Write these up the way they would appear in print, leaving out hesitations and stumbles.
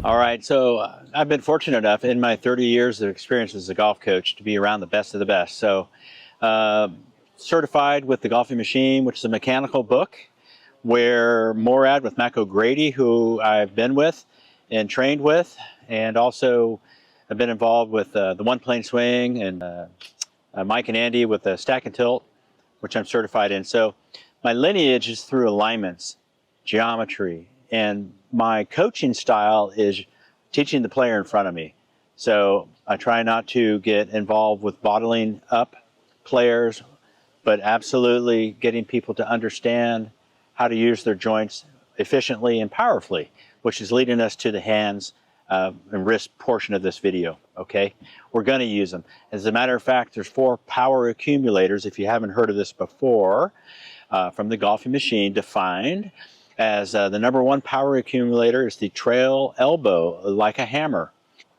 All right, so I've been fortunate enough in my 30 years of experience as a golf coach to be around the best of the best. So uh, certified with the Golfing Machine, which is a mechanical book, where Morad with Mac O'Grady, who I've been with and trained with, and also I've been involved with the One Plane Swing, and Mike and Andy with the Stack and Tilt, which I'm certified in. So my lineage is through alignments, geometry, and my coaching style is teaching the player in front of me. So I try not to get involved with bottling up players, but absolutely getting people to understand how to use their joints efficiently and powerfully, which is leading us to the hands and wrist portion of this video, okay? We're gonna use them. As a matter of fact, there's 4 power accumulators, if you haven't heard of this before, from the Golfing Machine, defined as the number 1 power accumulator is the trail elbow, like a hammer.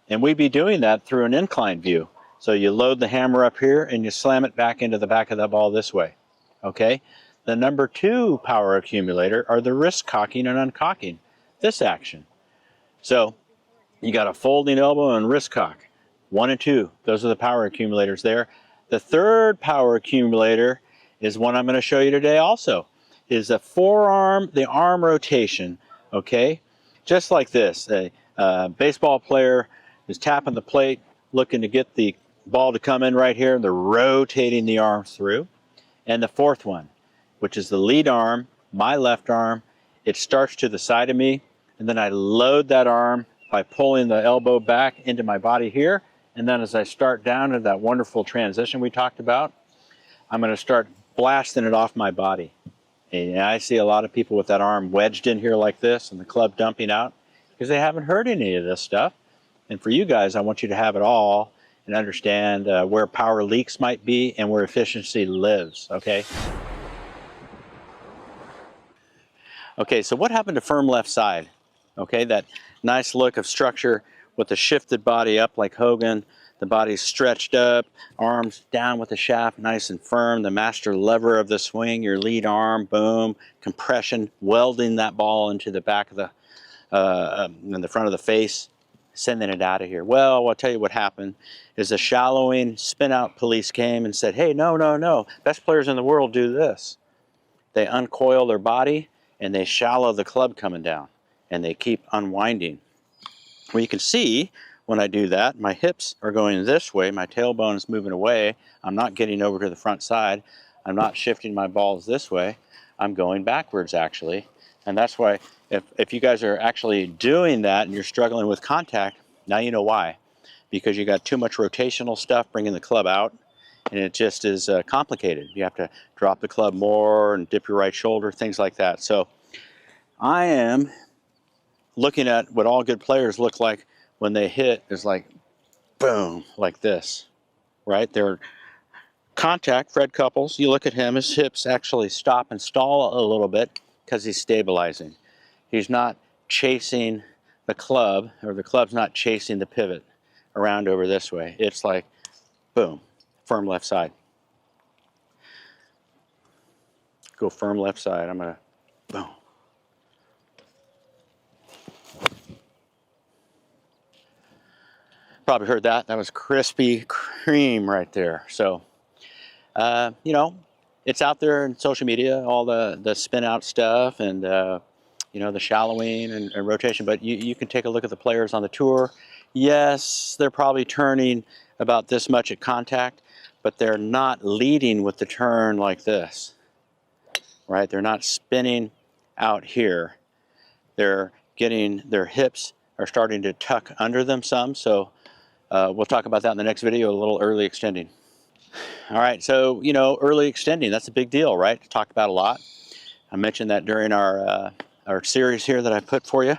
And we'd be doing that through an incline view. So you load the hammer up here and you slam it back into the back of the ball this way, okay? The number 2 power accumulator are the wrist cocking and uncocking, this action. So you got a folding elbow and wrist cock, 1 and 2. Those are the power accumulators there. The 3rd power accumulator is one I'm going to show you today also, is a forearm, the arm rotation, okay? Just like this, a baseball player is tapping the plate, looking to get the ball to come in right here, and they're rotating the arm through. And the 4th one, which is the lead arm, my left arm, it starts to the side of me, and then I load that arm by pulling the elbow back into my body here, and then as I start down into that wonderful transition we talked about, I'm going to start blasting it off my body. And I see a lot of people with that arm wedged in here like this and the club dumping out because they haven't heard any of this stuff. And for you guys, I want you to have it all and understand where power leaks might be and where efficiency lives, okay? Okay, so what happened to firm left side? Okay, that nice look of structure with the shifted body up like Hogan, the body's stretched up, arms down with the shaft nice and firm, the master lever of the swing, your lead arm, boom, compression, welding that ball into the back of the, in the front of the face, sending it out of here. Well, I'll tell you what happened is the shallowing spin out police came and said, hey, no, no, no, best players in the world do this. They uncoil their body and they shallow the club coming down and they keep unwinding. Well, you can see when I do that, my hips are going this way, my tailbone is moving away, I'm not getting over to the front side, I'm not shifting my balls this way, I'm going backwards actually. And that's why if you guys are actually doing that and you're struggling with contact, now you know why. Because you got too much rotational stuff bringing the club out, and it just is complicated. You have to drop the club more and dip your right shoulder, things like that. So I am looking at what all good players look like when they hit is like, boom, like this, right? They're contact, Fred Couples, you look at him, his hips actually stop and stall a little bit because he's stabilizing. He's not chasing the club, or the club's not chasing the pivot around over this way. It's like, boom, firm left side. Go firm left side, I'm gonna, boom. Probably heard that. That was Krispy Kreme right there. So, you know, it's out there in social media, all the spin out stuff and, you know, the shallowing and rotation. But you can take a look at the players on the tour. Yes, they're probably turning about this much at contact, but they're not leading with the turn like this, right? They're not spinning out here. They're getting, their hips are starting to tuck under them some. So, we'll talk about that in the next video, a little early extending. All right, so, you know, early extending, that's a big deal, right? Talked about a lot. I mentioned that during our series here that I put for you.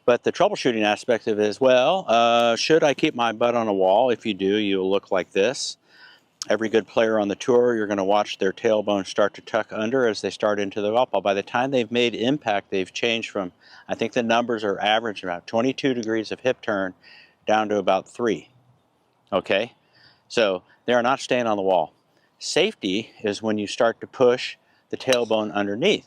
But the troubleshooting aspect of it is, well, should I keep my butt on a wall? If you do, you'll look like this. Every good player on the tour, you're going to watch their tailbone start to tuck under as they start into the golf ball. By the time they've made impact, they've changed from, I think the numbers are average about 22 degrees of hip turn down to about 3. Okay? So they are not staying on the wall. Safety is when you start to push the tailbone underneath.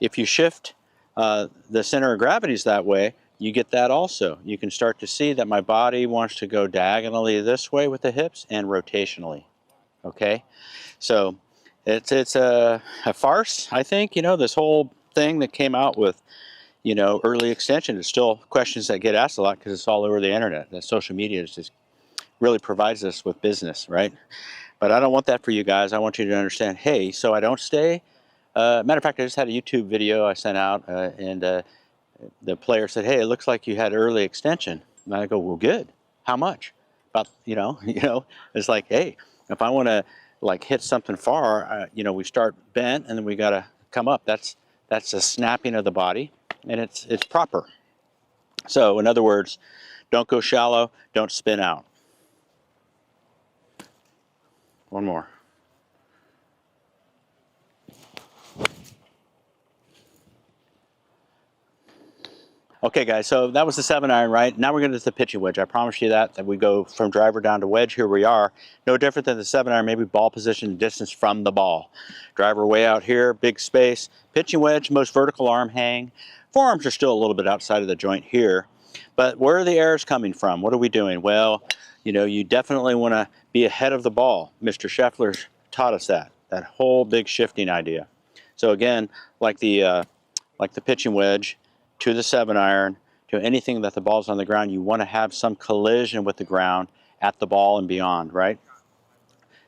If you shift the center of gravity that way, you get that also. You can start to see that my body wants to go diagonally this way with the hips and rotationally. Okay, so it's a farce, I think. You know, this whole thing that came out with, you know, early extension is still questions that get asked a lot because it's all over the internet. The social media is just really provides us with business, right? But I don't want that for you guys. I want you to understand, hey, so I don't stay. Matter of fact, I just had a YouTube video I sent out, and the player said, hey, it looks like you had early extension. And I go, well, good. How much? About, it's like, hey, if I want to like hit something far, you know, we start bent and then we got to come up. That's a snapping of the body, and it's proper. So in other words, don't go shallow, don't spin out. One more. Okay, guys, so that was the 7-iron, right? Now we're going to the pitching wedge. I promise you that we go from driver down to wedge. Here we are. No different than the 7-iron, maybe ball position and distance from the ball. Driver way out here, big space. Pitching wedge, most vertical arm hang. Forearms are still a little bit outside of the joint here. But where are the errors coming from? What are we doing? Well, you know, you definitely want to be ahead of the ball. Mr. Scheffler taught us that whole big shifting idea. So again, like the pitching wedge, to the 7-iron, to anything that the ball's on the ground, you want to have some collision with the ground at the ball and beyond, right?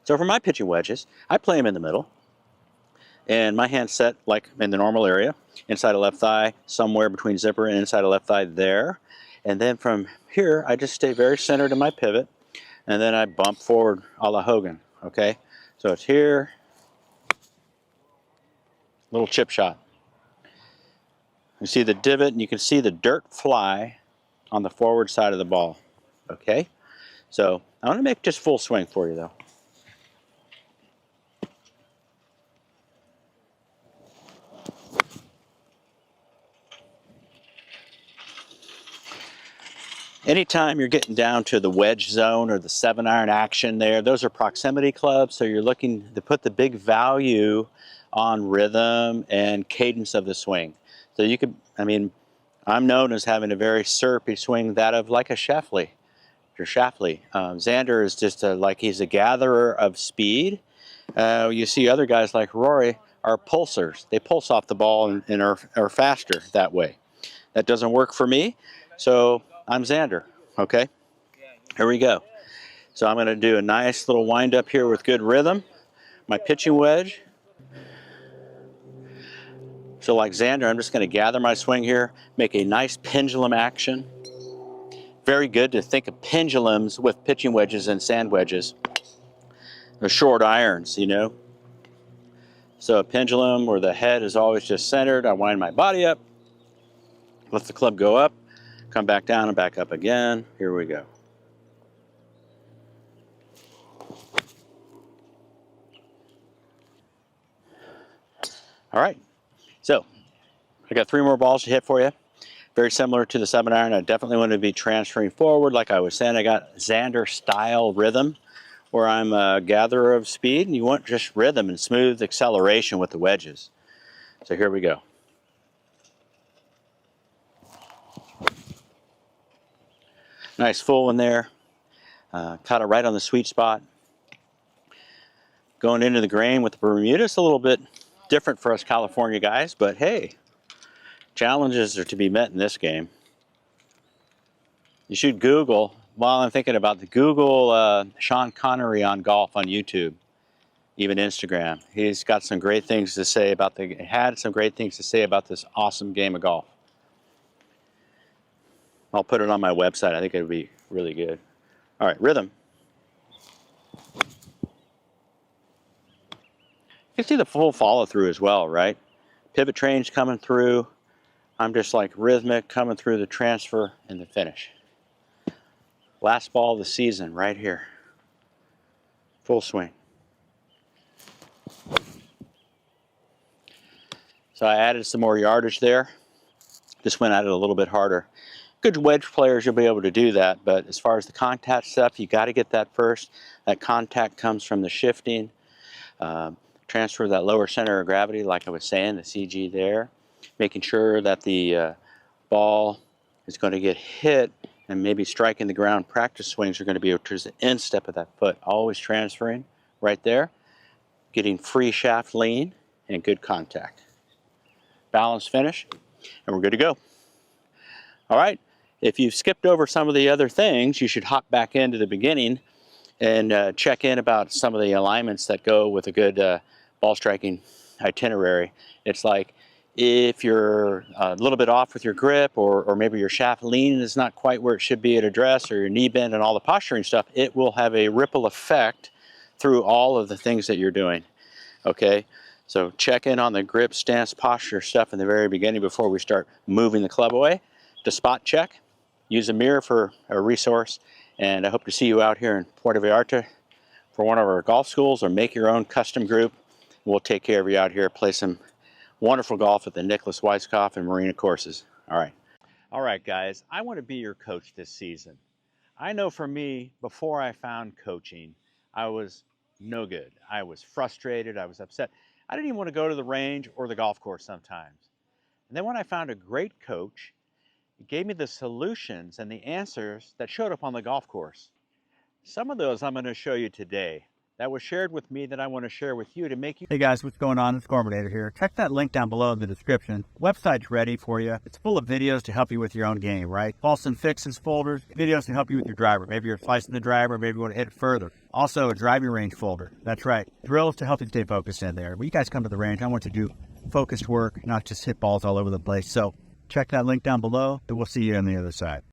So for my pitching wedges, I play them in the middle, and my hand's set like in the normal area, inside of left thigh, somewhere between zipper and inside of left thigh there. And then from here, I just stay very centered in my pivot, and then I bump forward a la Hogan, okay? So it's here, little chip shot. You see the divot, and you can see the dirt fly on the forward side of the ball. Okay? So I want to make just full swing for you, though. Anytime you're getting down to the wedge zone or the 7-iron action there, those are proximity clubs, so you're looking to put the big value on rhythm and cadence of the swing. So you could, I mean, I'm known as having a very syrupy swing, that of like a Scheffler. Xander is just like he's a gatherer of speed. You see other guys like Rory are pulsers. They pulse off the ball and are faster that way. That doesn't work for me, so I'm Xander, okay? Here we go. So I'm going to do a nice little wind up here with good rhythm. My pitching wedge. So like Xander, I'm just going to gather my swing here, make a nice pendulum action. Very good to think of pendulums with pitching wedges and sand wedges. The short irons, you know. So a pendulum where the head is always just centered. I wind my body up, let the club go up, come back down and back up again. Here we go. All right. So I got 3 more balls to hit for you. Very similar to the 7-iron. I definitely want to be transferring forward. Like I was saying, I got Xander style rhythm where I'm a gatherer of speed, and you want just rhythm and smooth acceleration with the wedges. So here we go. Nice full one there. Caught it right on the sweet spot. Going into the grain with the Bermuda. It's a little bit different for us California guys, but hey, challenges are to be met in this game. You should Google, while I'm thinking about the Google Sean Connery on golf on YouTube, even Instagram. He's got some great things to say about had some great things to say about this awesome game of golf. I'll put it on my website. I think it would be really good. All right, rhythm. You can see the full follow through as well, right? Pivot trains coming through. I'm just like rhythmic coming through the transfer and the finish. Last ball of the season right here. Full swing. So I added some more yardage there. Just went at it a little bit harder. Good wedge players, you'll be able to do that, but as far as the contact stuff, you got to get that first. That contact comes from the shifting. Transfer that lower center of gravity, like I was saying, the CG there. Making sure that the ball is going to get hit and maybe striking the ground. Practice swings are going to be towards the instep of that foot, always transferring right there, getting free shaft lean and good contact. Balance finish, and we're good to go. All right, if you've skipped over some of the other things, you should hop back into the beginning and check in about some of the alignments that go with a good ball striking itinerary. It's like if you're a little bit off with your grip, or maybe your shaft lean is not quite where it should be at address, or your knee bend and all the posturing stuff, it will have a ripple effect through all of the things that you're doing. Okay, so check in on the grip, stance, posture stuff in the very beginning before we start moving the club away. To spot check, use a mirror for a resource, and I hope to see you out here in Puerto Vallarta for one of our golf schools, or make your own custom group. We'll take care of you out here, play some wonderful golf at the Nicholas Weiskopf and Marina courses. All right, guys, I want to be your coach this season. I know for me, before I found coaching, I was no good. I was frustrated, I was upset. I didn't even want to go to the range or the golf course sometimes. And then when I found a great coach, it gave me the solutions and the answers that showed up on the golf course. Some of those I'm going to show you today. That was shared with me that I want to share with you to make you... Hey guys, what's going on? It's Gorminator here. Check that link down below in the description. Website's ready for you. It's full of videos to help you with your own game, right? Faults and fixes folders, videos to help you with your driver. Maybe you're slicing the driver, maybe you want to hit it further. Also, a driving range folder. That's right. Drills to help you stay focused in there. When you guys come to the range, I want you to do focused work, not just hit balls all over the place. So check that link down below, and we'll see you on the other side.